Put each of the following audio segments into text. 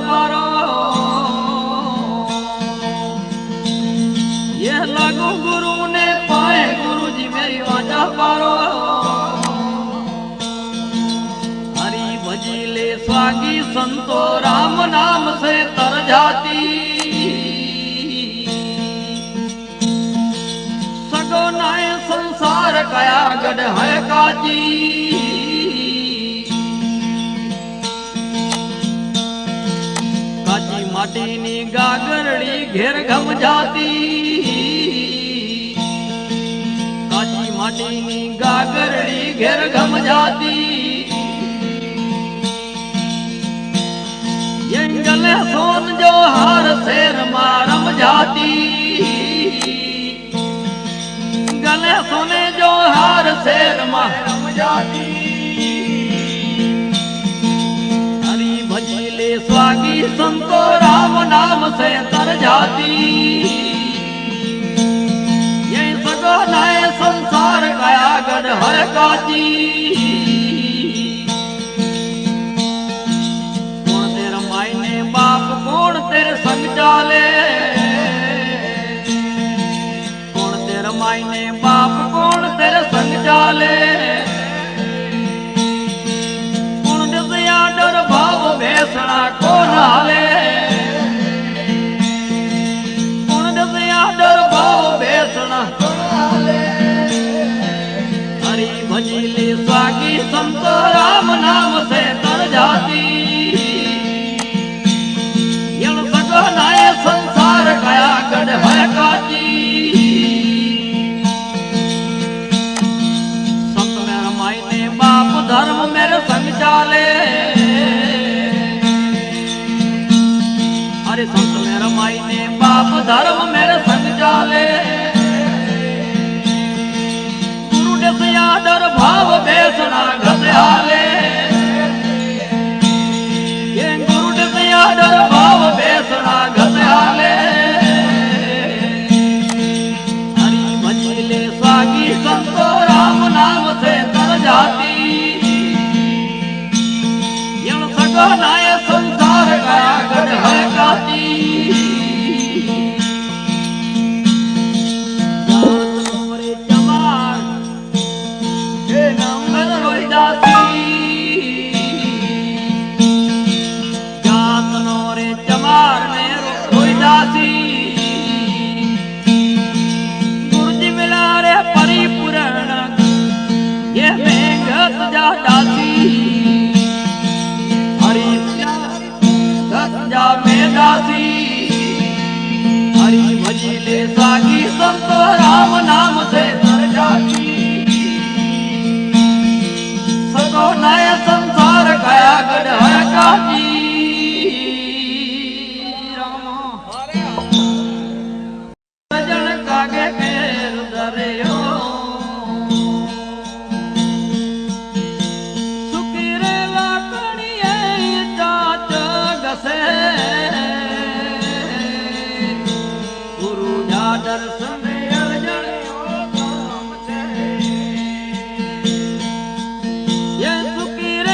पारो ये लगो गुरु ने पाए गुरु जी मेरी वाजा पारो हरि भजी ले स्वागी संतो राम नाम से तर जाती सगो नाय संसार कया गढ़ है काजी माटीनी गागरड़ी घेर घम जाती काची माटीनी गागरड़ी घेर घम जाती ये गले सोन जो हार शेर मारम जाती गले सोने जो हार शेर मारम जाती भजीले स्वागी संतो राम नाम से तर जाती ये सगो नए संसार गया गढ़ है काजी कौन तेरा मायने बाप कौन तेरे संग चाले कौन तेरा मायने बाप कौन तेरे संग चाले डर भाव बेसना कौन हाले कौन दसिया डर भाव बेसना कौन हाले हरि भजीले स्वागी संत राम नाम से तर जाती यण सगो नाय संसार गया गढ़ है काजी संत मेरा मायने बाप धर्म मेरे संग चाले संत मेरा मायने बाप धर्म मेरे संग चाले गुरु दसिया डर भाव बेसना घसयाले ये गुरु दसिया डर भाव बेसना घसयाले हरि भजीले स्वागी संतो राम नाम से तर जाती यण सगो नाय संसार गया गढ़ है काती हरि भजीले स्वागी संतो राम नाम से तर जाती सगो नए संसार गया गढ़ है काजी जन कागे केर दरियो सुकीरे लाकड़िए चाच गसे दर्शन ये सुकीर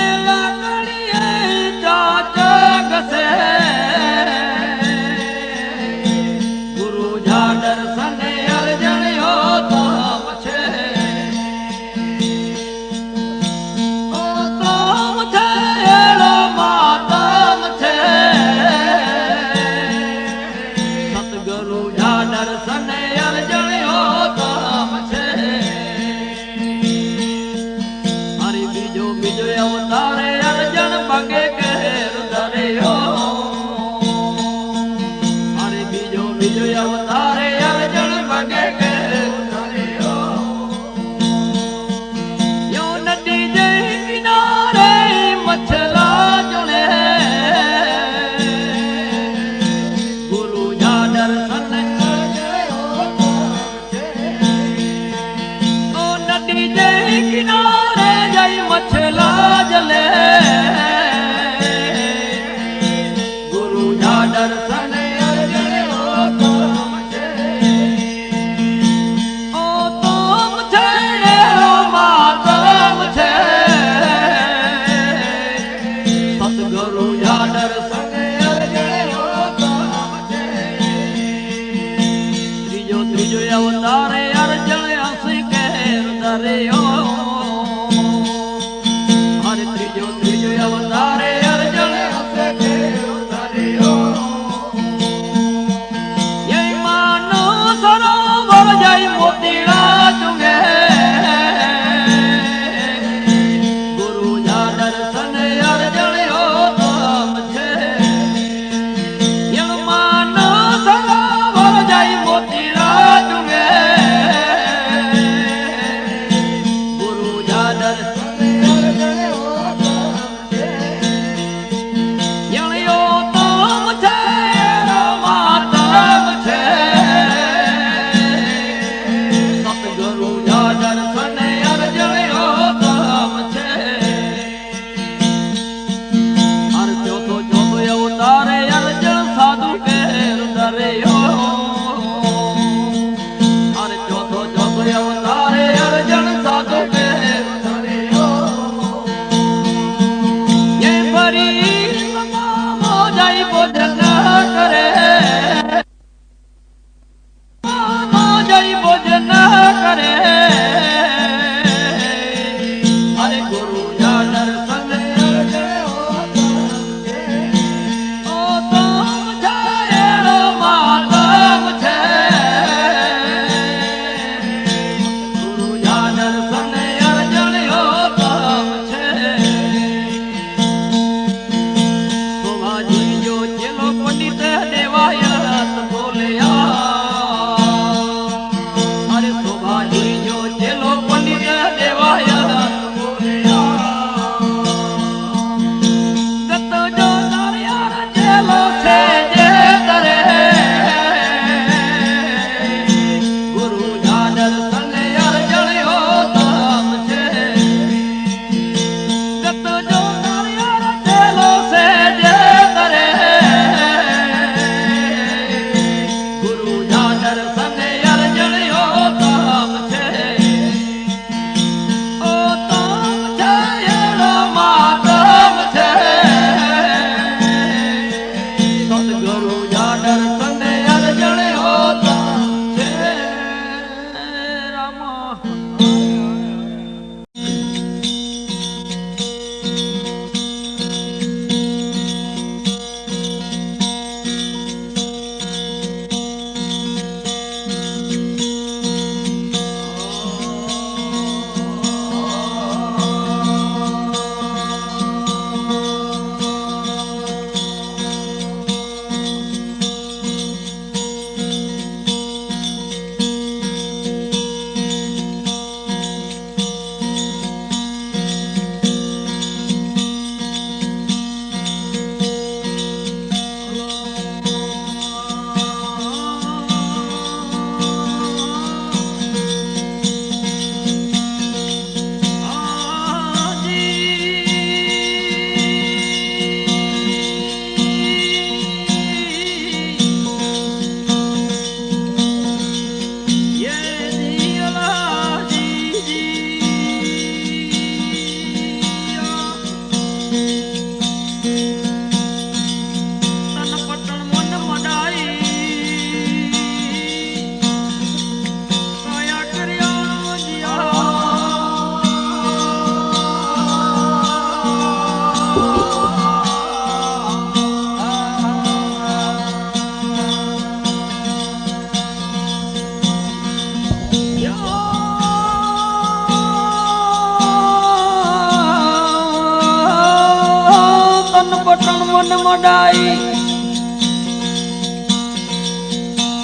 मन पटन मन मडाई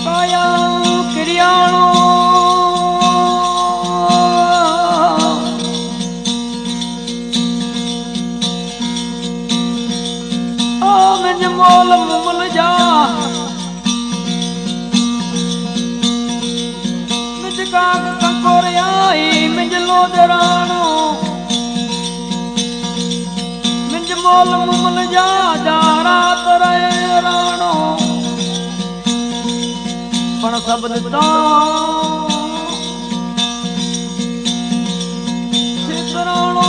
काया क्रियाणो मिंज मोल मुमल जा मिंज काग कंकोरियाई मिंज लोदराणो मिंज मोल मुमल जा जा रात रे राणो पण शब्द तो चितराणो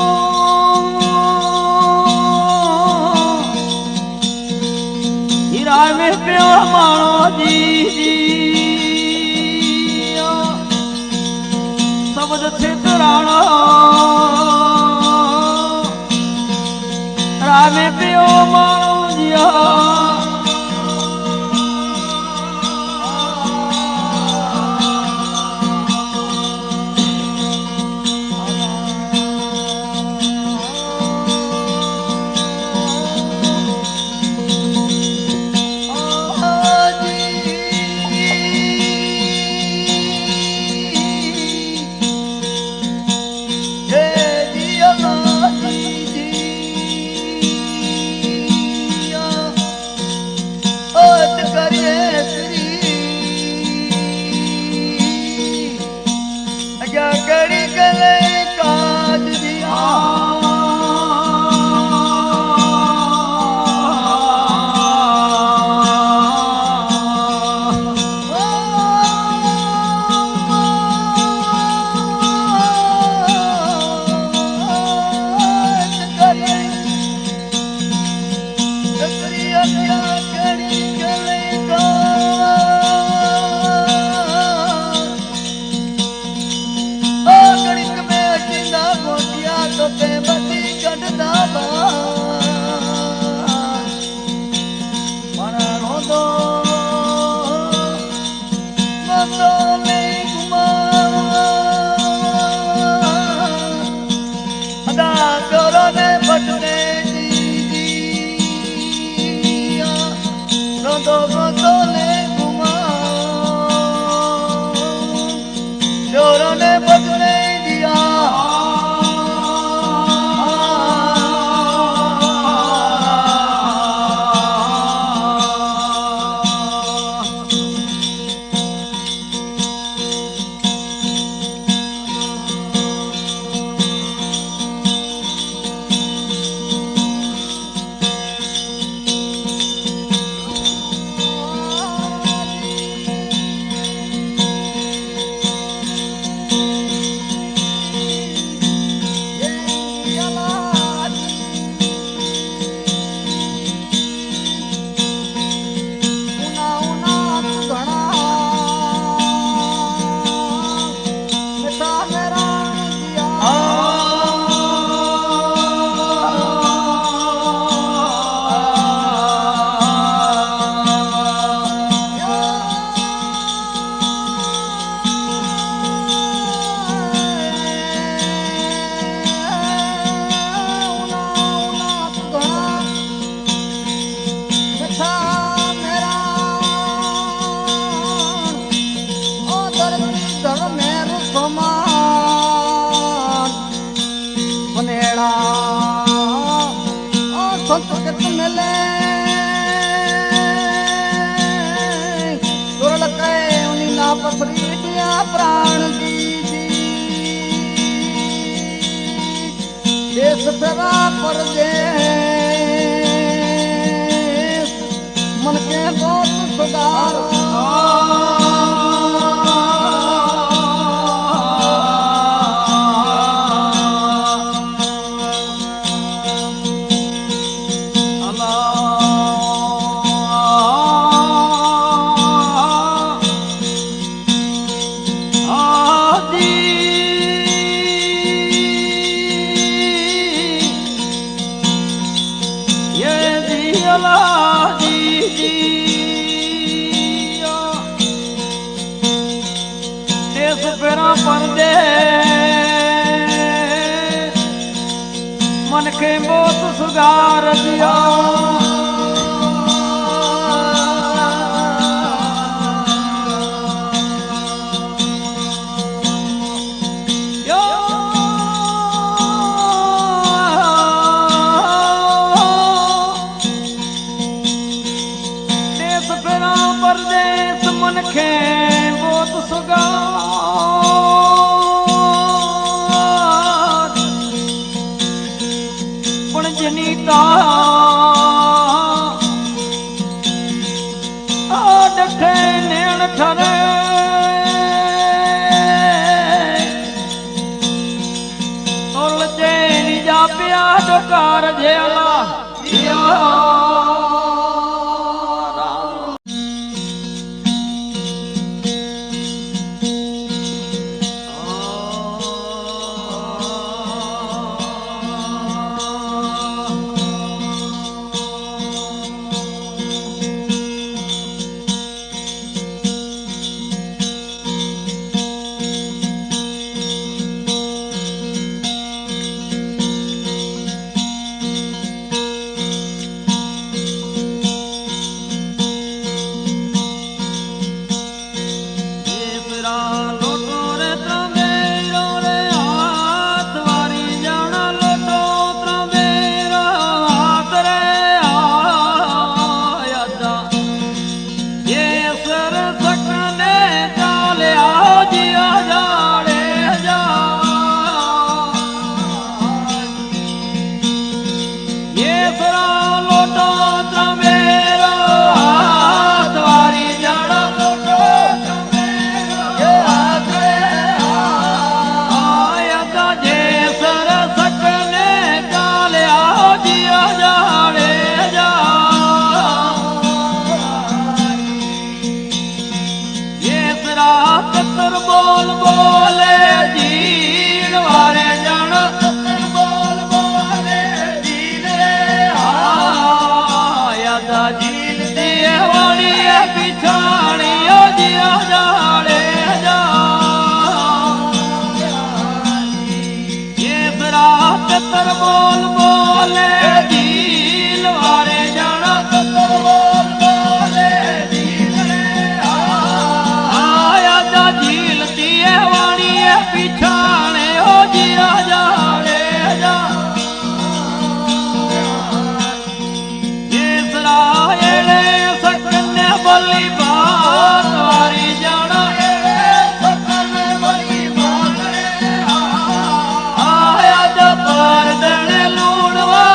हीरा में प्यो माणो जी शब्द चितराणो रामे पियो माणो जिया प्राण देश फेरा पर मन के बहुत सुधार मन के बहुत सुगार दिया सीता डठे नेण ठरे और जेनी जा पिया डोकार जेला बोल बोले जीन वारे जन बोल बोले जीन यादा जीन दिए वाली पिछाड़ी जिया जाड़े जा ये फिरा कतर बोल बोले जीन वारे जन बोल बोले पिछाने हो जिया जाड़े जा ये सरायणे सकने बोली बात वारी जाना सकने बोली बात आया जब पर दने लूड़वा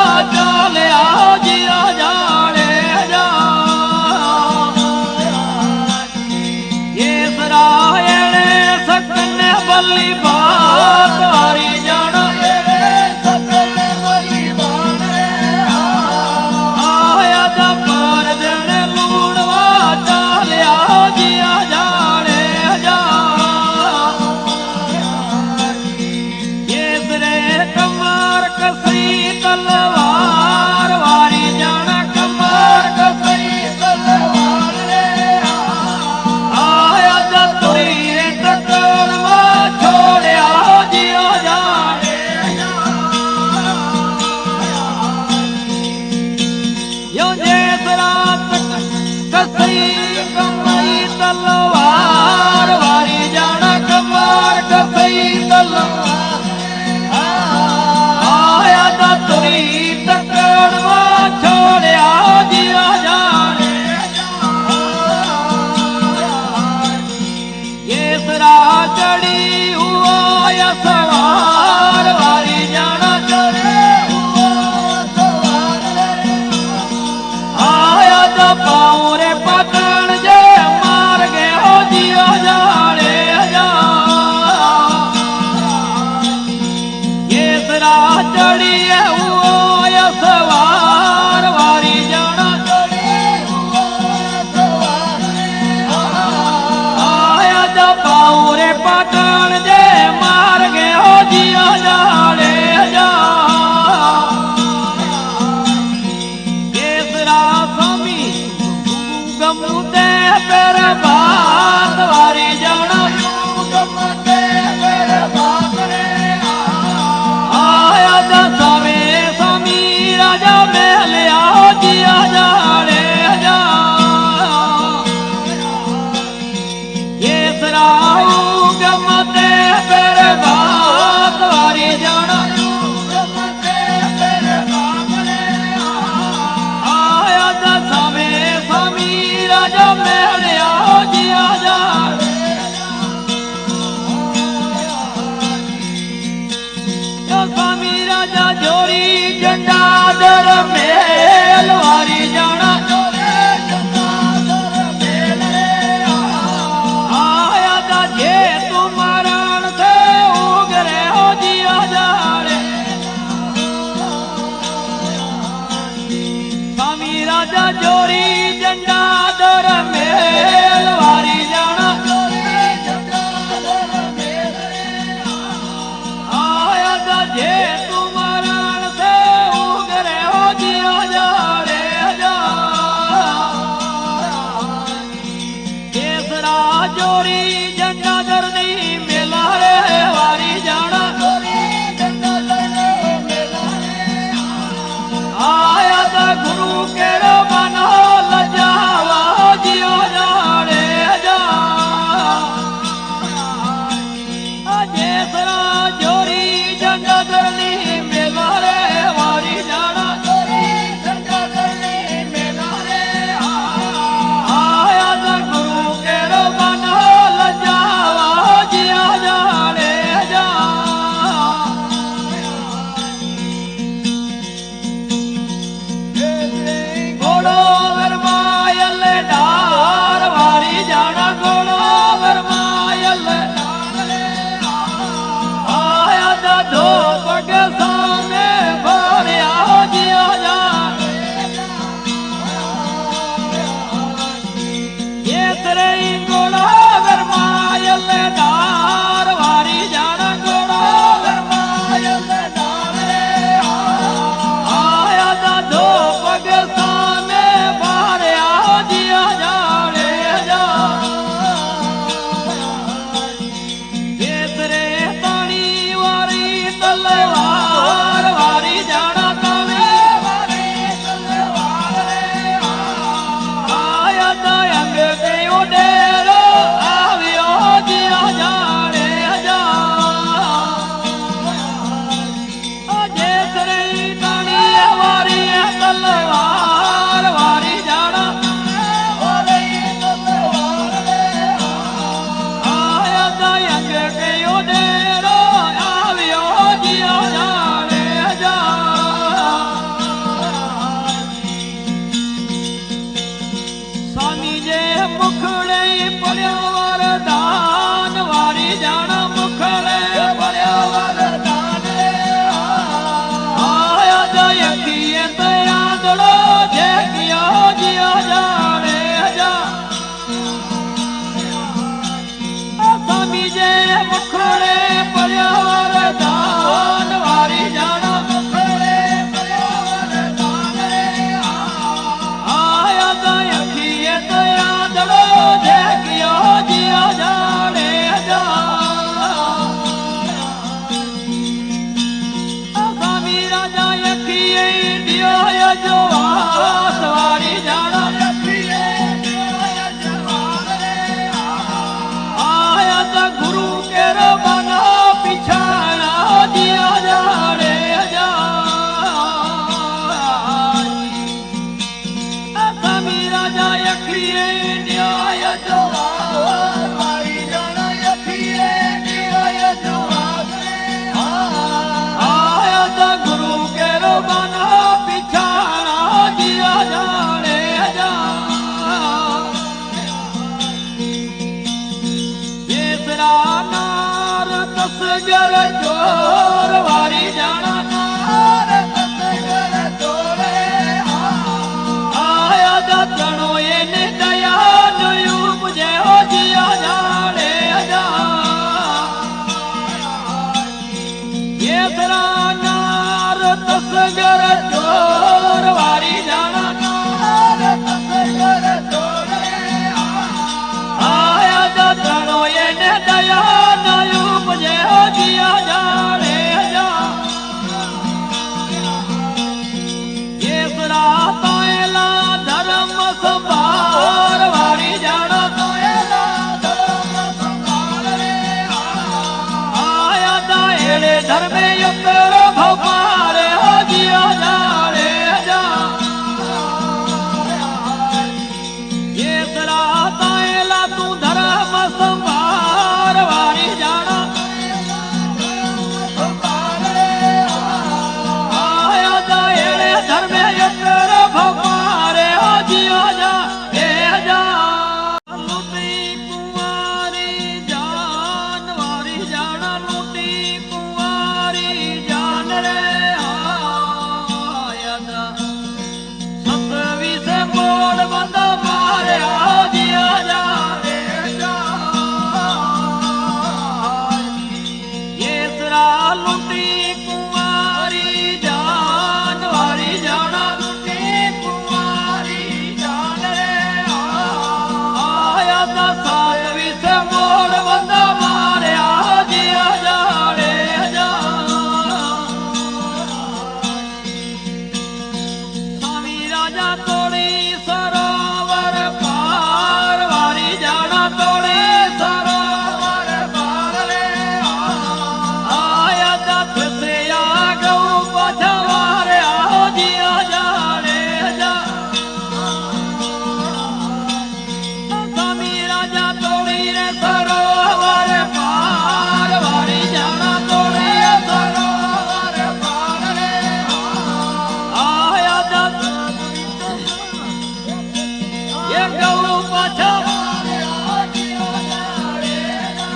दर मेल वारी जाना आया था जे तुम्हारा से उगरे हो जिया जाने स्वामी राजा जोरी झंडा दर मेल वारी जाना आया था जे तुम्हारा से उगरे हो जिया जाने केसरा जोरी झंडा दर नहीं मेला रे वारी जाना आया था गुरु के बनो लजावा जियो जाने जा जेसरा जोरी झंडा दरनी मेला रे वारी जाना आया था गुरु के बनो लजावा जियो जाने जा घोड़ो वरमायल डार वारी जाना घोड़ो वरमायल आया था दो पग सामने भरिया जिया जा ये तेरे घोड़ो वरमायल डार वारी जाना घोड़ो वरमायल आया था दो पग सामने भरिया जिया जाने जा केसरे ताणी वारी तलवार वारी जाना ताणी आया था अंग के उडेरो आवियो जिया जाने जा जेसरे ताणी वारी तलवार वारी जाना आया था अंग के उडेरो आवियो जिया जाने जा स्वामी जे मुखड़े पड़ियो वरदान वारी जाना मुखड़े पड़ियो वरदान आया था यकीए तयादड़ो जे किया जिया जाने जा स्वामी जे मुखड़े पड़ियो वरदान वारी जाना आया था यकीए तयादड़ो जे किया जिया जाने जा स्वामी राजा यकीए दियो जो वारी जाना आया था गुरु के बना पिछाना दिया जाने जा स्वामी राजा यकीए न्याय जो वारी जाना यकीए न्याय जो आया था गुरु के बना पिछाना दिया जाने जा केसरा नार तसगर चोर वारी जाना आया था तणो एने दया नयू मुझे हो जिया जाने जा केसरा नार तसगर चोर वारी जाना आया था तणो एने दया नयू मुझे हो जिया जाने जा केसरा तायला धर्म संभार वारी जाना आया था एड़े धर्मे यकर भगवान हो जिया जाने जा केसरा तायला तू धर्म संभार वारी जाना आया था एड़े धर्म राजा तोड़ी सरोवर पार वारी जाना तोड़ी सरोवर पार रे आया दत्त से आ गऊ पछवारे आओ जिया जाने जा स्वामी राजा तोड़ी रे सरोवर पार वारी जाना तोड़ी सरोवर पार रे आया दत्त ये गऊ पछवारे आओ जिया जाने जा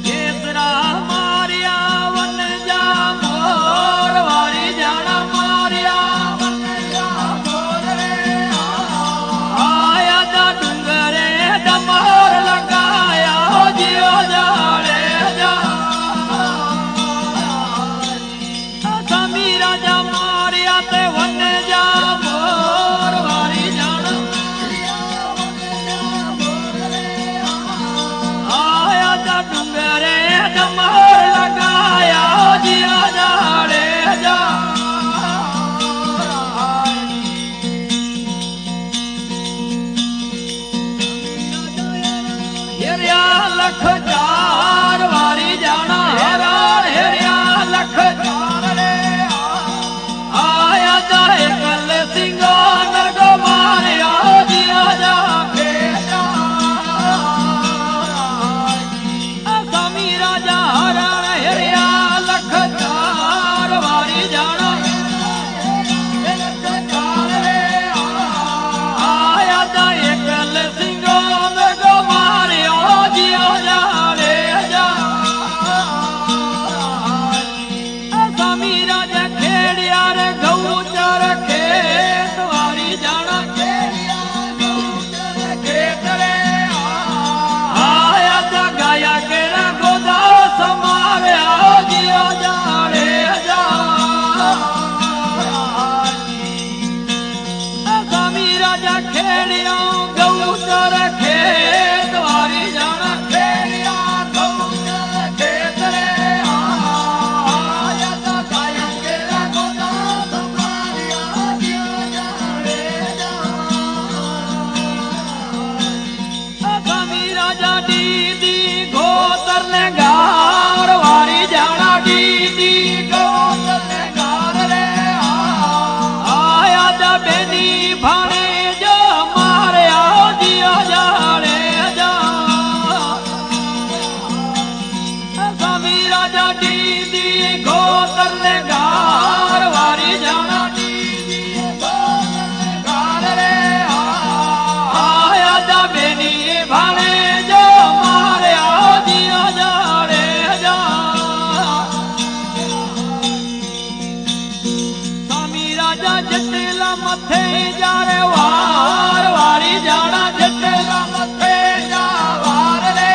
केसरा मारिया वन जा मोर वारी जाना मारिया वन जा मोर रे आया दा डूंगरे डमर लगाया जियो जाड़े जा स्वामी राजा मारिया ते वन जा मोर वारी जाना आया दा डूंगरे डमर लगाया जिया जाड़े जा हेरिया लख चार वारी जाना हेरान हेरिया लख चार रे आया जाए कल सिंगा नरगो मारिया जिया जा भेजा स्वामी राजा हरण हेरिया लख चार वारी जाना आया जाए कल सिंगा नरगो मारिया जिया जा रे जा स्वामी राजा खेड़िया रे गऊ चर खेत वारी जाना खेड़िया गऊ चर खेत रे आया जा गाया केरा गोदा समारे आओ जिया जा रे जा स्वामी राजा खेड़िया गऊ चर खेत वारी जाना खेड़िया गऊ चर खेत रे आया जा गाया केरा गोदा समारे आओ जिया जा रे जा स्वामी राजा दीदी गोतर ने गार वारी जाना दीदी गोतर ने गार रे आया जा बेनी भाने जो मारे आओ जिया जा रे जा स्वामी राजा दीदी गोतर ने गार वारी जाना दीदी गोतर ने गार रे आया जा बेनी भाने जो मारे आओ जिया जा रे जा स्वामी राजा जटेला मथे जा रे वार वारी जाना जटेला मथे जा वार रे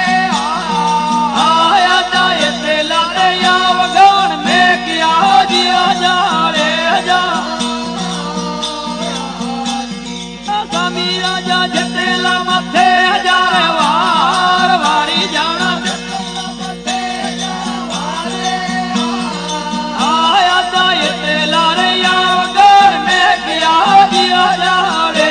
आया जा तेला ते या वगण में किया जिया जा रे जा स्वामी राजा जटेला मथे जा रे वार वारी जाना जटेला मथे जा वार रे आया जा तेला रे या वगण में किया जिया जा रे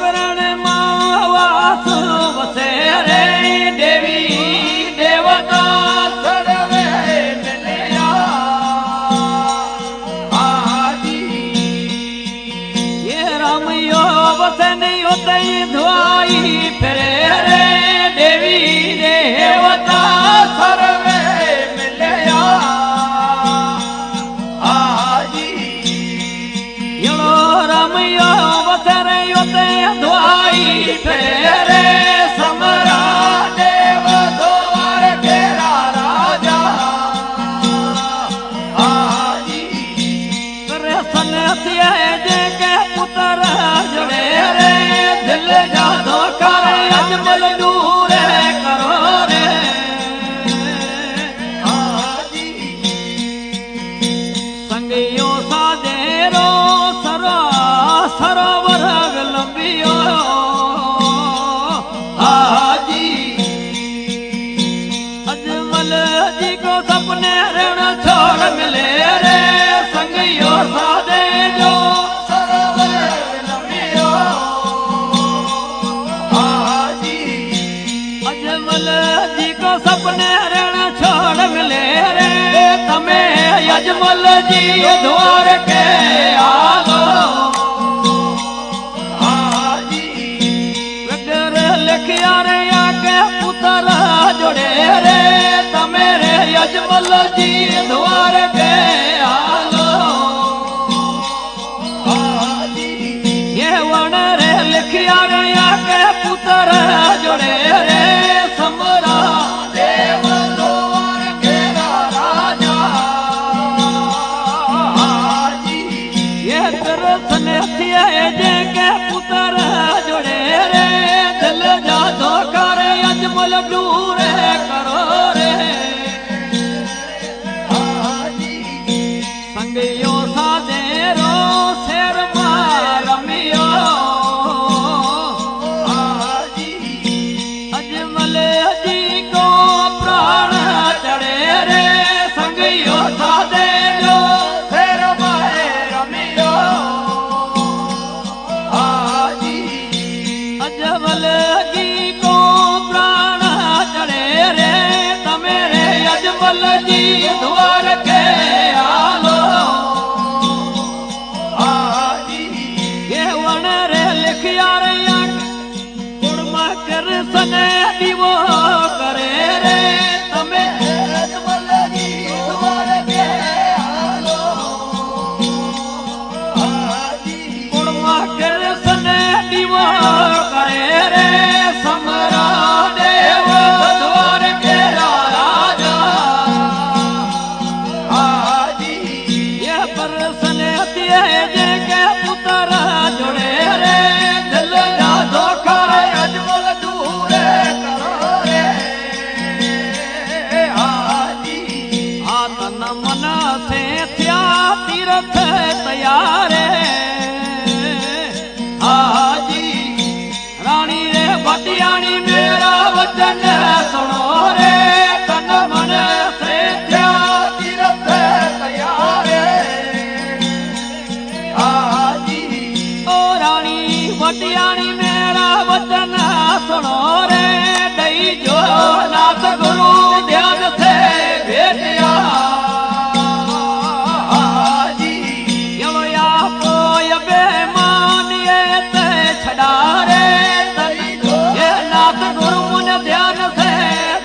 शरण मावास वसे रे देवी देवता सर्वे मिलया आजी ये रामयो वसे नहीं होते धुआई फिरे रे देवी देवता सर्वे मिलया आजी यो रामयो वसे नहीं होते धुआई फिरे रे समरा देव द्वार तेरा राजा आजी करे सन्यासी जे के पुत्र जुड़े रे दिल जादो कर अजमल दूर करो रे आजी संगियो सादेरो सरा सरोवर विलंबियो आजी अजमल जी को सपने रण छोड़ मिले रे संगियो सादे जो सरोवर विलंबियो आजी अजमल जी को सपने रण छोड़ मिले रे तमे अजमल जी द्वार के आलो आजी वगर लिखिया रे आके पुत्र जोड़े रे तमे रे अजमल जी द्वार के आलो आजी ये वन रे लिखिया रे आके पुत्र जोड़े रे समरा देव द्वार के राजा आजी ये दर्शन थिए जे के पुत्र जोड़े रे दिल जादो कर अजमल दूर करो रे आजी संगियो सादेरो शेर मारमियो आजी अजमल जी को प्राण चढ़े रे संगियो सादेरो शेर मारमियो आजी अजमल जी को प्राण चढ़े रे तमेरे अजमल जी द्वार के आलो आजी ये वन रे लिखिया रे कुड़मा कर सने दीवो करे रे तमे अजमल जी द्वार के आलो आजी कुड़मा कर सने दीवो करे रे समरा देव द्वार के राजा आजी ये परसन हतिए जे के पुत्र जोड़े रे दिल जादो कर अजमल दूर करो रे आजी आतन मन से थया तीर्थ तैयार आजी रानी रे भटियाणी मेरा वचन सुनो रे तन मन से थया तीर्थ तैयार आजी ओ रानी भटियाणी मेरा वचन सुनो रे दई जो नाथ गुरु ध्यान से भेटिया आजी यो या कोय बेमान ये ते छड़ा रे दई जो ये नाथ गुरु मुन ध्यान से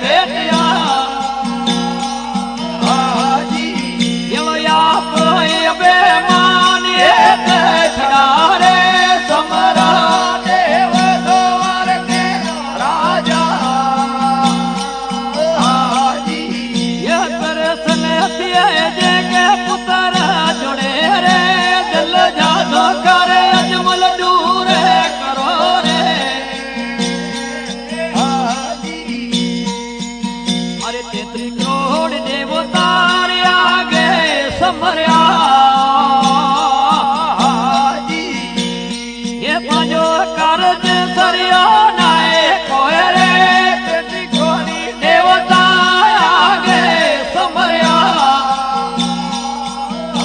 भेटिया आजी यो या कोय बेमान ये ते छड़ा रे समरा देव द्वार के राजा आजी ये दर्शन हतिए जे के पुत्र जोड़े रे दिल जादो कर अजमल दूर करो रे आजी अरे 33 करोड़ देवता रे आगे समरिया आजी ये पांचो कारज सरिया नाए कोय रे 33 करोड़ देवता आगे समरिया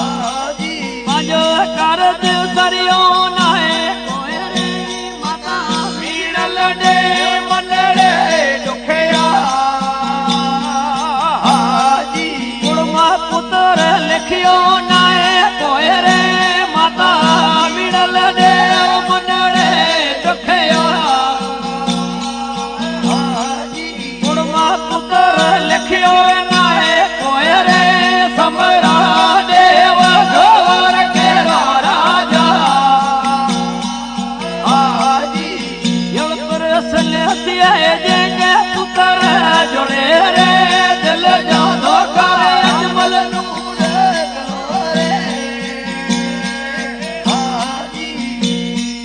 आजी पांचो कारज सरियो नाए कोय रे माता लखियो नाए कोई रे माता मिड़ल देव मनड़े दुखिया कुड़मा पुत्र लखियो नाए कोई रे समरा देव जोर के राजा यल प्रसन जेके पुत्र जोड़े रे दिल जादो करे अजमल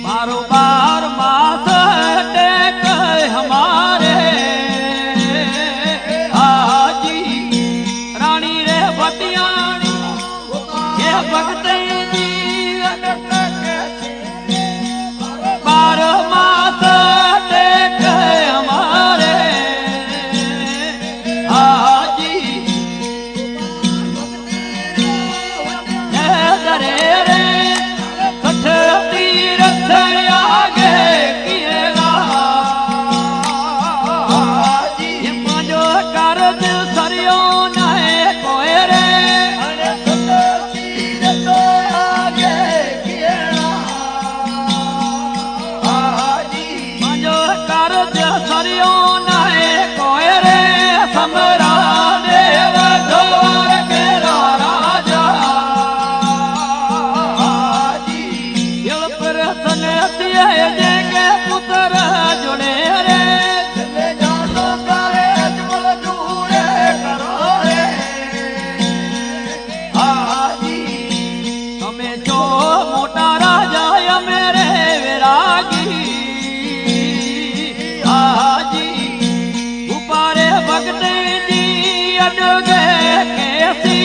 बारो बार मास टेक हमारे हाजी रानी रे बटियानी ये भगत जी बार मास टेक हमारे हाजी दरे रे सठ तीरथ आगे किएगा ये पांचो कारज सरियो नाए कोई रे पांचो कारज सरियो नाए कोई रे समरा देव जोर के राजा यल प्रसन जेके पुत्र जुड़े रे તમે જો મોટા રાજા મેરે વિરાગી હાજી ઉપારે ભક્ત જી અડગે કેસી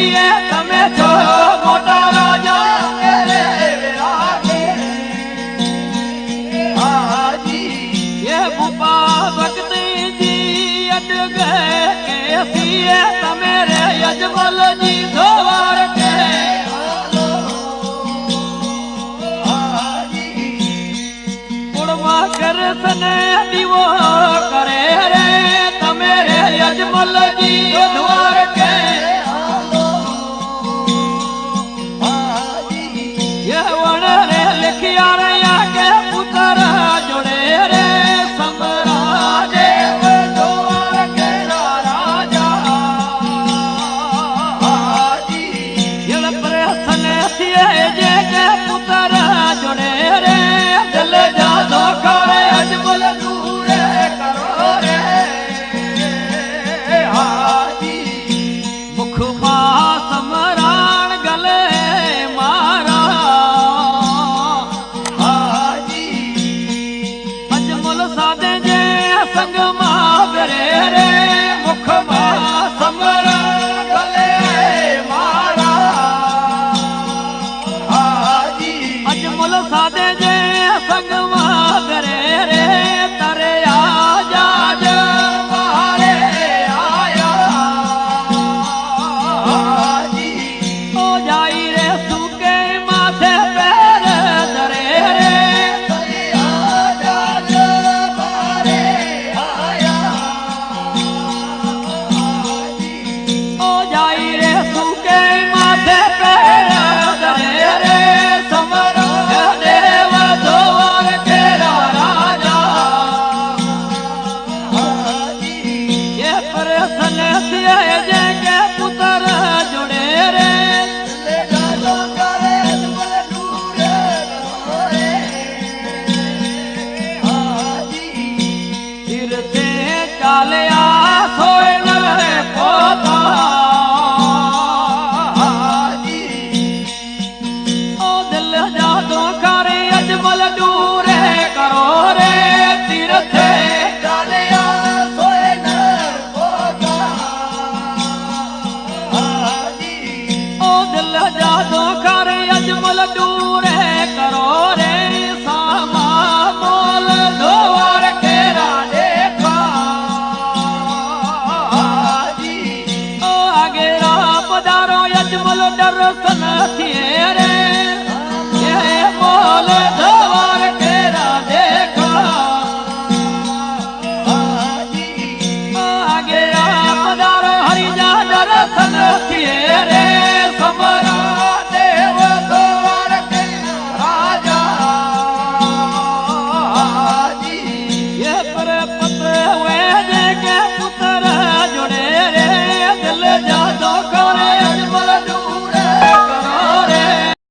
તમે જો મોટા રાજા મેરે વિરાગી હાજી ये भूपा भक्त जी अडगे कैसी तमे रे यजमल जी द्वार के कुड़मा कर सने दीवो करे रे तमे रे यजमल जी द्वार के ये वण रे लिखिया रे के पुत्र जुड़े रे समरा देव जोर के राजा यल प्रसन जेके पुत्र जुड़े रे दिल जादो करे अजमल दूरे करो रे हाजी मुख मा समराण गले मारा हाजी अजमल सादे जे संग मा बरे रे मुख मा समराण गले मारा हाजी अजमल सादे जे संग मा बरे रे तरे आजा मारे आया हाजी ओ जाई रे सुके माथे पैर दरे रे तरे आजा मारे आया ओ जाई रे सुके माथे पैर दरे रे समरा देव जोर के राजा ये प्रसन जेके पुत्र जुड़े रे तीरथे चालिया सोए नवे पोता ओ दिल जादो करे अजमल दूरे करो रे तीरथे चालिया सोए नर पोता ओ दिल जादो करे अजमल दूरे करो रे सामा मोल दोवार के राजे ओ आगे राम दारो अजमल दर्शन थी